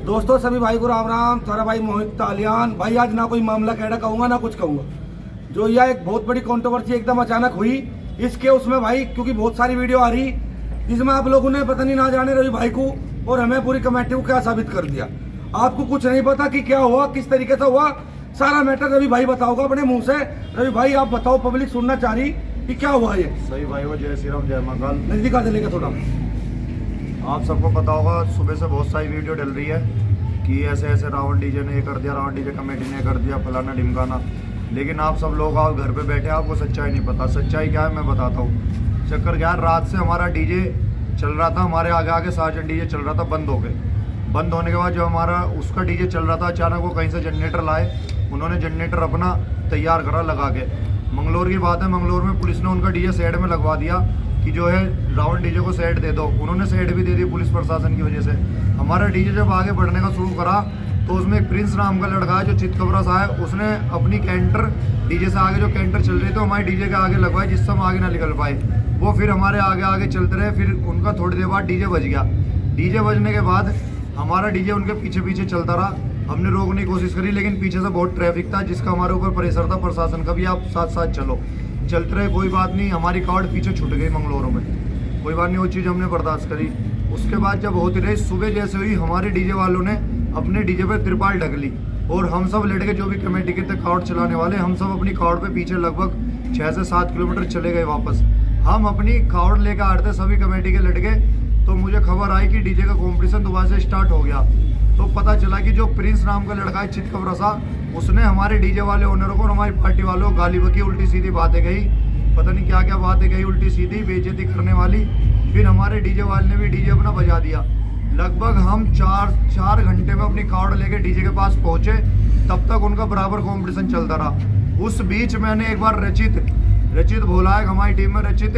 दोस्तों सभी भाई को राम राम। तारा भाई मोहित तालियान भाई। आज ना कोई मामला कहना कहूँगा ना कुछ कहूँगा। जो यह एक बहुत बड़ी कंट्रोवर्सी एकदम अचानक हुई इसके उसमें भाई, क्योंकि बहुत सारी वीडियो आ रही जिसमें आप लोगों ने पता नहीं ना जाने रवि भाई को और हमें पूरी कमेटी को क्या साबित कर दिया। आपको कुछ नहीं पता कि क्या हुआ, किस तरीके से हुआ, सारा मैटर रवि भाई बताओगा अपने मुंह से। रवि भाई आप बताओ, पब्लिक सुनना चाह रही कि क्या हुआ ये। सही भाई वो जय श्री राम जय महाकाल। नजदीक आ चलेगा थोड़ा। आप सबको पता होगा सुबह से बहुत सारी वीडियो डल रही है कि ऐसे ऐसे रावण डीजे ने ये कर दिया, रावण डीजे कमेटी ने कर दिया, फलाना ढिमकाना। लेकिन आप सब लोग आओ घर पे बैठे, आपको सच्चाई नहीं पता। सच्चाई क्या है मैं बताता हूँ। चक्कर क्या है, रात से हमारा डीजे चल रहा था, हमारे आगे आगे सार्जेंट डीजे चल रहा था, बंद हो गए। बंद होने के बाद जो हमारा उसका डीजे चल रहा था, अचानक वो कहीं से जनरेटर लाए। उन्होंने जनरेटर अपना तैयार करा लगा के। मंगलोर की बात है, मंगलोर में पुलिस ने उनका डीजे सेट में लगवा दिया कि जो है रावण डीजे को सेट दे दो। उन्होंने सेट भी दे दी पुलिस प्रशासन की वजह से। हमारा डीजे जब आगे बढ़ने का शुरू करा तो उसमें एक प्रिंस नाम का लड़का है जो चितकबरा सा है, उसने अपनी कैंटर डीजे से आगे जो कैंटर चल रही थी हमारे डीजे के आगे लगवाई, जिससे हम आगे ना निकल पाए। वो फिर हमारे आगे आगे चलते रहे। फिर उनका थोड़ी देर बाद डीजे बज गया। डीजे बजने के बाद हमारा डीजे उनके पीछे पीछे चलता रहा। हमने रोकने की कोशिश करी लेकिन पीछे से बहुत ट्रैफिक था जिसका हमारे ऊपर प्रेशर था प्रशासन का भी, आप साथ साथ चलो। चलते रहे, कोई बात नहीं। हमारी कार्ड पीछे छूट गई मंगलोरों में, कोई बात नहीं, वो चीज़ हमने बर्दाश्त करी। उसके बाद जब होती रही, सुबह जैसे हुई हमारे डीजे वालों ने अपने डीजे पर तिरपाल ढक ली और हम सब लड़के जो भी कमेटी के थे कार्ड चलाने वाले, हम सब अपनी कार्ड पे पीछे लगभग 6 से 7 किलोमीटर चले गए वापस। हम अपनी कार्ड लेकर आ रहे थे सभी कमेटी के लड़के, तो मुझे खबर आई कि डीजे का कॉम्पिटिशन दोबारा से स्टार्ट हो गया। तो पता चला कि जो प्रिंस नाम का लड़का है चितकबरा सा, उसने हमारे डीजे वाले ओनरों को और हमारी पार्टी वालों को गाली बकी, उल्टी सीधी बातें कही, पता नहीं क्या क्या बातें कही, उल्टी सीधी बेइज्जती करने वाली। फिर हमारे डीजे वाले ने भी डीजे अपना बजा दिया। लगभग हम 4 घंटे में अपनी कार्ड लेके डीजे के पास पहुंचे, तब तक उनका बराबर कंपटीशन चलता रहा। उस बीच मैंने एक बार रचित भोला है हमारी टीम में, रचित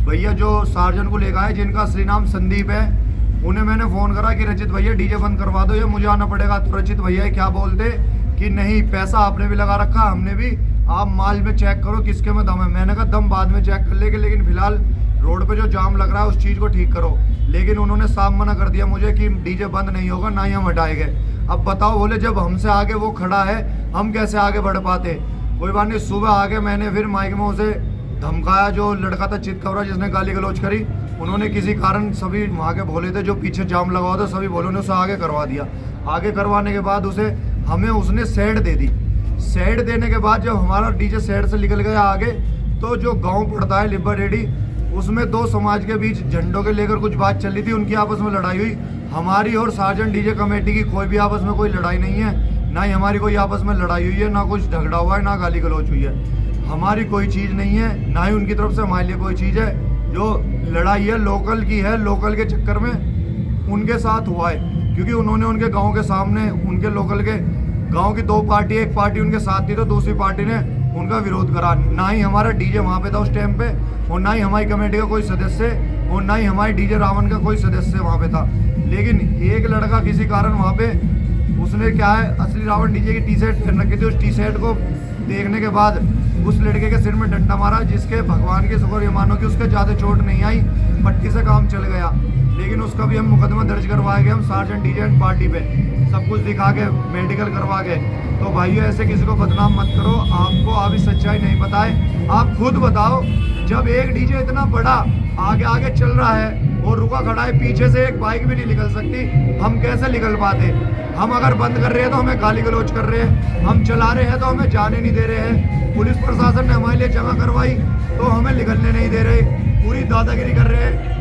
भैया जो सार्जन को लेकर आए जिनका असली नाम संदीप है, उन्हें मैंने फ़ोन करा कि रचित भैया डीजे बंद करवा दो या मुझे आना पड़ेगा। तो रचित भैया क्या बोलते कि नहीं, पैसा आपने भी लगा रखा, हमने भी, आप माल में चेक करो किसके में दम है। मैंने कहा दम बाद में चेक कर लेंगे, लेकिन फिलहाल रोड पे जो जाम लग रहा है उस चीज़ को ठीक करो। लेकिन उन्होंने साफ मना कर दिया मुझे कि डीजे बंद नहीं होगा, ना ही हम हटाएंगे। अब बताओ, बोले जब हमसे आगे वो खड़ा है हम कैसे आगे बढ़ पाते। कोई बात नहीं, सुबह आगे मैंने फिर माइक में उसे धमकाया, जो लड़का था चितकबरा जिसने गाली गलौज करी। उन्होंने किसी कारण सभी वहाँ के भोले थे जो पीछे जाम लगा हुआ था, सभी भोलों ने उसे आगे करवा दिया। आगे करवाने के बाद हमें उसने सेट दे दी। सेट देने के बाद जब हमारा डीजे सेट से निकल गया आगे, तो जो गांव पड़ता है लिब्बा रेडी, उसमें 2 समाज के बीच झंडों के लेकर कुछ बात चली थी, उनकी आपस में लड़ाई हुई। हमारी और सार्जेंट डीजे कमेटी की कोई भी आपस में कोई लड़ाई नहीं है, ना ही हमारी कोई आपस में लड़ाई हुई है, ना कुछ झगड़ा हुआ है, ना गाली गलौज हुई है। हमारी कोई चीज़ नहीं है, ना ही उनकी तरफ से हमारे लिए कोई चीज़ है। जो लड़ाई है लोकल की है, लोकल के चक्कर में उनके साथ हुआ है, क्योंकि उन्होंने उनके गांव के सामने उनके लोकल के गांव की 2 पार्टी, एक पार्टी उनके साथ थी तो दूसरी पार्टी ने उनका विरोध करा। ना ही हमारा डीजे वहाँ पे था उस टाइम पे, और ना ही हमारी कमेटी का कोई सदस्य, और ना ही हमारी डीजे रावण का कोई सदस्य वहाँ पे था। लेकिन एक लड़का किसी कारण वहाँ पे, उसने क्या है असली रावण डीजे की टी-शर्ट पहन रखी थी। उस टी-शर्ट को देखने के बाद उस लड़के के सिर में डंडा मारा, जिसके भगवान के शुक्र ये मानो कि उसके ज़्यादा चोट नहीं आई, पट्टी से काम चल गया। लेकिन उसका भी हम मुकदमा दर्ज करवाए गए, हम सार्जेंट डीजे एंड पार्टी पे सब कुछ दिखा के मेडिकल करवा के। तो भाइयों ऐसे किसी को बदनाम मत करो, आपको अभी सच्चाई नहीं पता है। आप खुद बताओ, जब एक डीजे इतना बड़ा आगे आगे चल रहा है और रुका खड़ा है, पीछे से एक बाइक भी नहीं निकल सकती, हम कैसे निकल पाते। हम अगर बंद कर रहे हैं तो हमें गाली गलौज कर रहे हैं, हम चला रहे हैं तो हमें जाने नहीं दे रहे हैं। पुलिस प्रशासन ने हमारे लिए जगह करवाई तो हमें निकलने नहीं दे रहे, पूरी दादागिरी कर रहे हैं।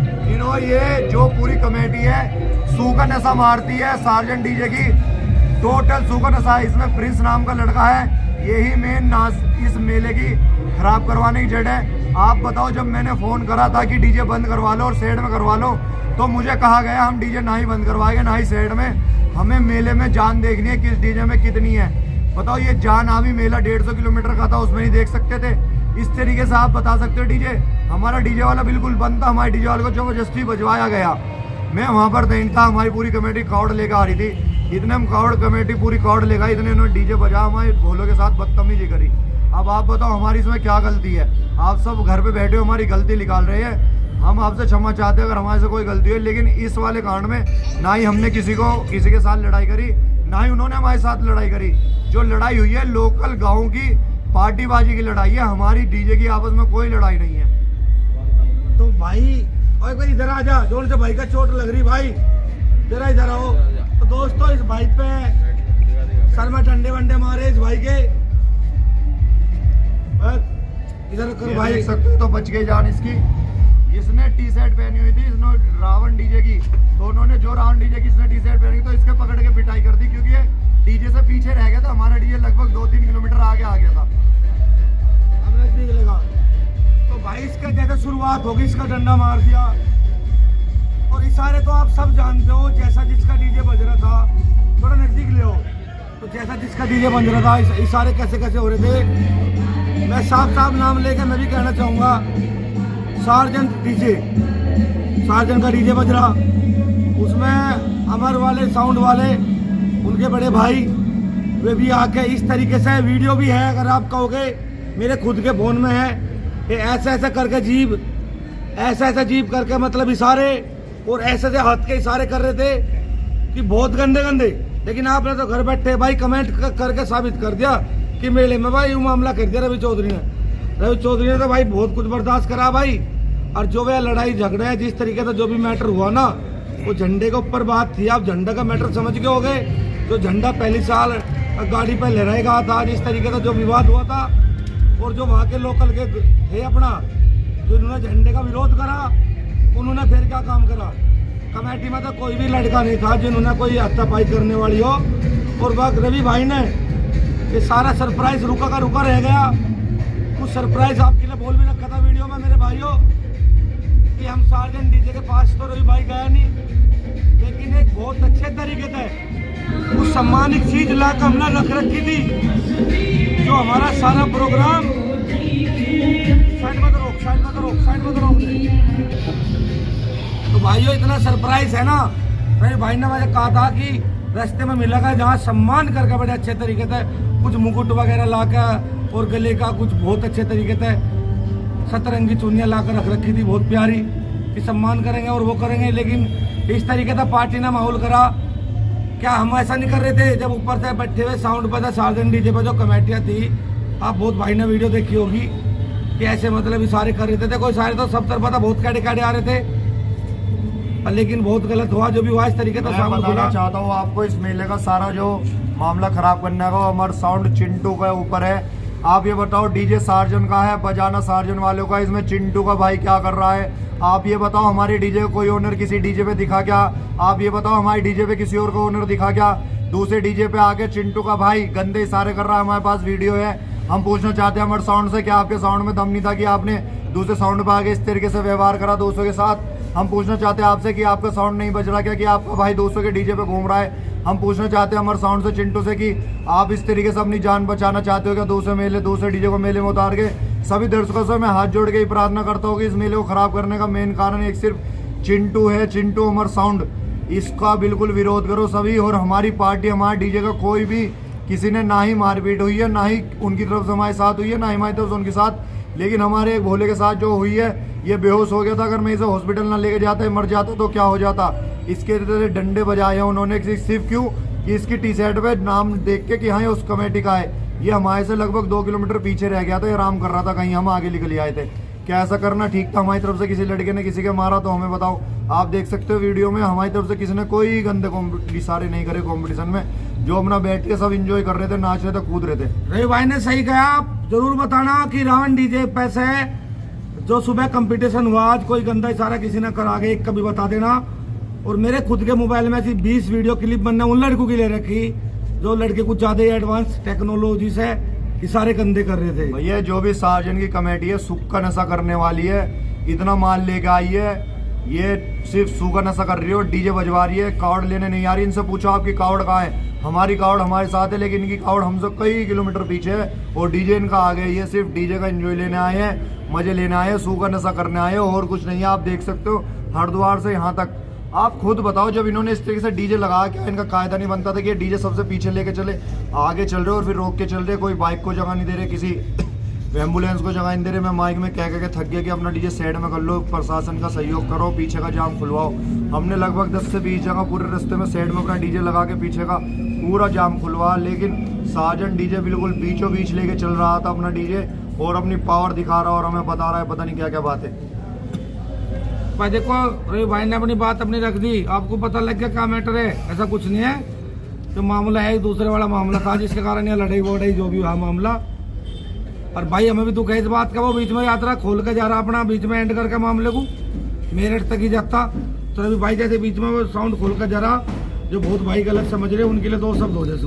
ये जो पूरी कमेटी है सू का नशा मारती है सार्जेंट डीजे की, टोटल सू का नशा। इसमें प्रिंस नाम का लड़का है, यही मेन नाश इस मेले की खराब करवाने की जड़ है। आप बताओ, जब मैंने फ़ोन करा था कि डीजे बंद करवा लो और सेट में करवा लो, तो मुझे कहा गया हम डीजे ना ही बंद करवाएंगे ना ही सेट में, हमें मेले में जान देखनी है किस डीजे में कितनी है। बताओ, ये जान अभी मेला 150 किलोमीटर का था, उसमें नहीं देख सकते थे। इस तरीके से आप बता सकते हो डीजे, हमारा डीजे वाला बिल्कुल बंद था, हमारे डीजे वाले को जबरदस्ती बजवाया गया। मैं वहाँ पर नहीं था, हमारी पूरी कमेटी कार्ड लेकर आ रही थी। इतने हम कार्ड कमेटी पूरी कार्ड लेगा, इतने उन्होंने डीजे बजा, हमारे भोलों के साथ बदतमीजी करी। अब आप बताओ हमारी इसमें क्या गलती है। आप सब घर पे बैठे हो, हमारी गलती निकाल रहे हैं। हम आपसे क्षमा चाहते हैं अगर हमारे से कोई गलती है, लेकिन इस वाले कांड में ना ही हमने किसी के साथ लड़ाई करी, ना ही उन्होंने हमारे साथ लड़ाई करी। जो लड़ाई हुई है लोकल गाँव की पार्टीबाजी की लड़ाई है, हमारी डीजे की आपस में कोई लड़ाई नहीं है। तो भाई और एक बार इधर आ जा, जोर से भाई का चोट लग रही भाई, जरा इधर आओ। तो दोस्तों इस भाई पे सर में डंडे वंडे मारे इस भाई के, इधर कर भाई। देख सकते हो तो बच गई जान इसकी। इसने टी शर्ट पहनी हुई थी इसने रावण डीजे की, तो उन्होंने जो रावण डीजे की इसने टी शर्ट पहनी तो इसके पकड़ के पिटाई कर दी, क्योंकि ये डीजे से पीछे रह गया था। हमारा डीजे लगभग 2-3 किलोमीटर आगे आ गया था। अब नजदीक लगा तो भाई इसका जैसे शुरुआत होगी, इसका डंडा मार दिया। और इशारे तो आप सब जानते हो, जैसा जिसका डीजे बज रहा था, थोड़ा नजदीक ले हो, तो जैसा जिसका डीजे बज रहा था इशारे कैसे कैसे हो रहे थे। मैं साफ साफ नाम लेके मैं भी कहना चाहूँगा, सार्जेंट डीजे, सार्जेंट का डीजे बज रहा, उसमें अमर वाले साउंड वाले उनके बड़े भाई वे भी आके इस तरीके से, वीडियो भी है अगर आप कहोगे मेरे खुद के फोन में है, ये ऐसे ऐसे करके जीभ, ऐसा ऐसा जीभ करके मतलब इशारे और ऐसे ऐसे हाथ के इशारे कर रहे थे कि बहुत गंदे गंदे। लेकिन आपने तो घर बैठे भाई कमेंट करके साबित कर दिया कि मेले में भाई यूँ मामला कर दिया रवि चौधरी ने तो भाई बहुत कुछ बर्दाश्त करा भाई। और जो वह लड़ाई झगड़ा है जिस तरीके से जो भी मैटर हुआ ना, वो झंडे के ऊपर बात थी। आप झंडा का मैटर समझ गए होगे, जो झंडा पहली साल गाड़ी पर लहराएगा था, जिस तरीके से जो विवाद हुआ था, और जो वहाँ के लोकल के थे अपना, जो उन्होंने झंडे का विरोध करा, उन्होंने फिर क्या काम करा। कमेटी में तो कोई भी लड़का नहीं था जिन्होंने कोई हाथापाई करने वाली हो। और वह रवि भाई ने ये सारा सरप्राइज रुका का रुका रह गया। कुछ सरप्राइज आपके लिए बोल भी रखा था वीडियो में मेरे भाइयों कि हम सार्जेंट डीजे के पास तो रवि भाई गया नहीं, लेकिन एक बहुत अच्छे तरीके से कुछ सम्मानित चीज लाकर हमने रख रखी थी, जो हमारा सारा प्रोग्राम साइड में तो रोक तो भाइयों इतना सरप्राइज है ना। मेरे भाई ने मुझे कहा था कि रास्ते में मिलेगा जहाँ सम्मान करके बड़े अच्छे तरीके से कुछ मुकुट वगैरह लाकर और गले का कुछ बहुत अच्छे तरीके से सतरंगी चुनियाँ लाकर रख रखी थी बहुत प्यारी कि सम्मान करेंगे और वो करेंगे। लेकिन इस तरीके से पार्टी ने माहौल करा। क्या हम ऐसा नहीं कर रहे थे? जब ऊपर से बैठे हुए साउंड पर था सार्जेंट डीजे पर जो कमेटियाँ थी, आप बहुत भाई ने वीडियो देखी होगी कि ऐसे मतलब इशारे कर रहे थे। कोई सारे तो सब तरफा था, बहुत काटे काटे आ रहे थे, लेकिन बहुत गलत हुआ जो भी हुआ। इस तरीके से मैं बताना चाहता हूँ आपको, इस मेले का सारा जो मामला खराब करने का हमारा साउंड चिंटू का ऊपर है। आप ये बताओ डीजे सार्जन का है, बजाना सार्जन वालों का, इसमें चिंटू का भाई क्या कर रहा है? आप ये बताओ हमारे डीजे कोई ओनर किसी डीजे पे दिखा क्या? आप ये बताओ हमारे डीजे पे किसी और का ओनर दिखा क्या? दूसरे डीजे पे आके चिंटू का भाई गंदे इशारे कर रहा है। हमारे पास वीडियो है। हम पूछना चाहते हैं हमारे साउंड से, क्या आपके साउंड में दम नहीं था कि आपने दूसरे साउंड पे आके इस तरीके से व्यवहार करा दोस्तों के साथ? हम पूछना चाहते हैं आपसे कि आपका साउंड नहीं बज रहा क्या, कि आपका भाई दोस्तों के डीजे पे घूम रहा है? हम पूछना चाहते हैं हमारे साउंड से चिंटू से कि आप इस तरीके से अपनी जान बचाना चाहते हो क्या? दूसरे डीजे को मेले में उतार के। सभी दर्शकों से मैं हाथ जोड़ के ही प्रार्थना करता हूँ कि इस मेले को खराब करने का मेन कारण एक सिर्फ चिंटू है, चिंटू अमर साउंड। इसका बिल्कुल विरोध करो सभी। और हमारी पार्टी, हमारे डीजे का कोई भी किसी ने ना ही मारपीट हुई है, ना ही उनकी तरफ से हमारे साथ हुई है, ना ही हमारी तरफ से उनके साथ। लेकिन हमारे एक भोले के साथ जो हुई है, ये बेहोश हो गया था। अगर मैं इसे हॉस्पिटल ना लेके जाता, मर जाता तो क्या हो जाता? इसके डंडे बजाए हैं उन्होंने, सिर्फ क्यों कि इसकी टी शर्ट पे नाम देख के कि हाँ ये उस कमेटी का है। ये हमारे से लगभग 2 किलोमीटर पीछे रह गया था, ये आराम कर रहा था कहीं, हम आगे निकल आए थे। क्या ऐसा करना ठीक था? हमारी तरफ से किसी लड़के ने किसी के मारा तो हमें बताओ। आप देख सकते हो वीडियो में हमारी तरफ से किसी ने कोई गंदे इशारे नहीं करे कॉम्पिटिशन में। जो अपना बैठ के सब इंजॉय कर रहे थे, नाच रहे थे, कूद रहे थे। रवि भाई ने सही कहा। आप जरूर बताना कि रावण डीजे पैसे जो सुबह कंपटीशन हुआ, आज कोई गंदा इशारा किसी ने करा के एक कभी बता देना। और मेरे खुद के मोबाइल में ऐसी 20 वीडियो क्लिप बनने उन लड़कों की ले रखी जो लड़के कुछ ज्यादा ही एडवांस टेक्नोलॉजी से इशारे गंदे कर रहे थे। भैया जो भी सार्जन की कमेटी है सुख का नशा करने वाली है। इतना माल लेके आई है, ये सिर्फ सू का नशा कर रही है और डीजे बजवा रही है। कावड़ लेने नहीं आ रही। इनसे पूछो आपकी कावड़ कहाँ है? हमारी कावड़ हमारे साथ है, लेकिन इनकी कावड़ हमसे कई किलोमीटर पीछे है और डीजे इनका आगे। ये सिर्फ डीजे का एंजॉय लेने आए हैं, मजे लेने आए हैं, सू का नशा करने आए हैं और कुछ नहीं है। आप देख सकते हो हरिद्वार से यहाँ तक। आप खुद बताओ, जब इन्होंने इस तरीके से डीजे लगाया, क्या इनका कायदा नहीं बनता था कि ये डीजे सबसे पीछे लेके चले? आगे चल रहे और फिर रोक के चल रहे, कोई बाइक को जगह नहीं दे रहे, किसी एम्बुलेंस को जगह नहीं दे रहे। मैं माइक में कह के थक गया कि अपना डीजे साइड में कर लो, प्रशासन का सहयोग करो, पीछे का जाम खुलवाओ। हमने लगभग 10 से 20 जगह पूरे रास्ते में साइड में अपना डीजे लगा के पीछे का पूरा जाम खुलवा, लेकिन साजन डीजे बिल्कुल बीचों बीच लेके चल रहा था अपना डीजे और अपनी पावर दिखा रहा और हमें बता रहा है पता नहीं क्या क्या बात है। भाई देखो रवि भाई ने अपनी बात अपनी रख दी, आपको पता लग गया क्या मैटर है। ऐसा कुछ नहीं है, जो मामला है एक दूसरे वाला मामला था जिसके कारण ये लड़ाई वोड़ाई जो भी हुआ मामला। और भाई हमें भी दुख है इस बात का, वो बीच में यात्रा खोल के जा रहा अपना, बीच में एंड करके मामले को मेरठ तक ही जाता। तो रवि भाई जैसे बीच में वो साउंड खोल कर जा रहा, जो बहुत भाई गलत समझ रहे उनके लिए 2 शब्द हो जाए।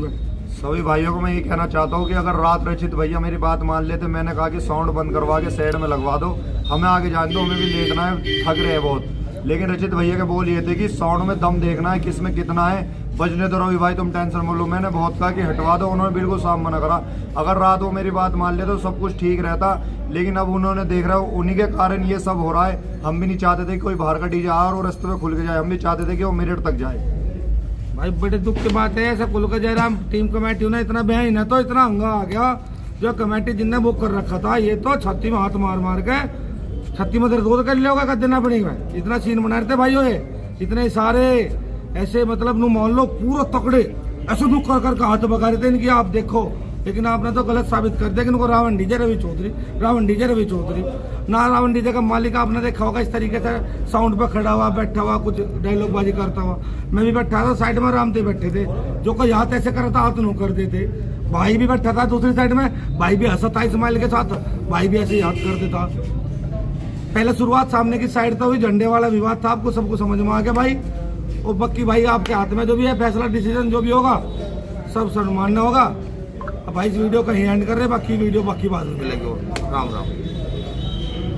सभी भाइयों को मैं ये कहना चाहता हूँ कि अगर रात रचित भैया मेरी बात मान लेते, मैंने कहा कि साउंड बंद करवा के साइड में लगवा दो, हमें आगे जाने दो, हमें भी देखना है, थक रहे हैं बहुत। लेकिन रचित भैया के बोल ये थे कि साउंड में दम देखना है, किस में कितना है, बजने दो रवि भाई, तुम टेंशन मत लो। मैंने बहुत कहा कि हटवा दो, उन्होंने बिल्कुल साफ मना करा। अगर रात वो मेरी बात मान ले तो सब कुछ ठीक रहता, लेकिन अब उन्होंने देख रहा है उन्हीं के कारण ये सब हो रहा है। हम भी नहीं चाहते थे कि कोई बाहर का डीजे आए और वो रास्ते में खुल के जाए, हम भी चाहते थे कि वो मेरठ तक जाए। भाई बड़े दुख की बात है, ऐसा खुल कर जा रहा। टीम कमेटी ने इतना बहन है तो इतना हंगा आ गया, जो कमेटी जिनने बुक कर रखा था ये तो छत्ती में हाथ मार मार के छत्ती में दर्द कर लिया कर देना पड़ेगा। इतना सीन बना रहे थे भाइयों ये, इतने सारे ऐसे मतलब नु मान लो पूरा तकड़े ऐसे दुख कर हाथ बगा रहे थे इनकी, आप देखो। लेकिन आपने तो गलत साबित कर दिया कि इनको रावण डीजे रवि चौधरी ना रावण डीजे का मालिक आपने देखा होगा इस तरीके से साउंड पे खड़ा हुआ बैठा हुआ कुछ डायलॉग बाजी करता हुआ। मैं भी बैठा था साइड में, रामते बैठे थे, जो कोई हाथ ऐसे करता हाथ नो कर देते। भाई भी बैठा था दूसरी साइड में, भाई भी हंसा था इस्माइल के साथ, भाई भी ऐसे याद कर देता। पहले शुरुआत सामने की साइड तो हुई, झंडे वाला विवाद था, आपको सबको समझ में आ गया भाई। और बाकी भाई आपके हाथ में जो भी है फैसला डिसीजन जो भी होगा सब सम्मान्य होगा। अब भाई इस वीडियो का ही एंड कर रहे, बाकी वीडियो बाकी बाद में मिलेंगे। राम राम।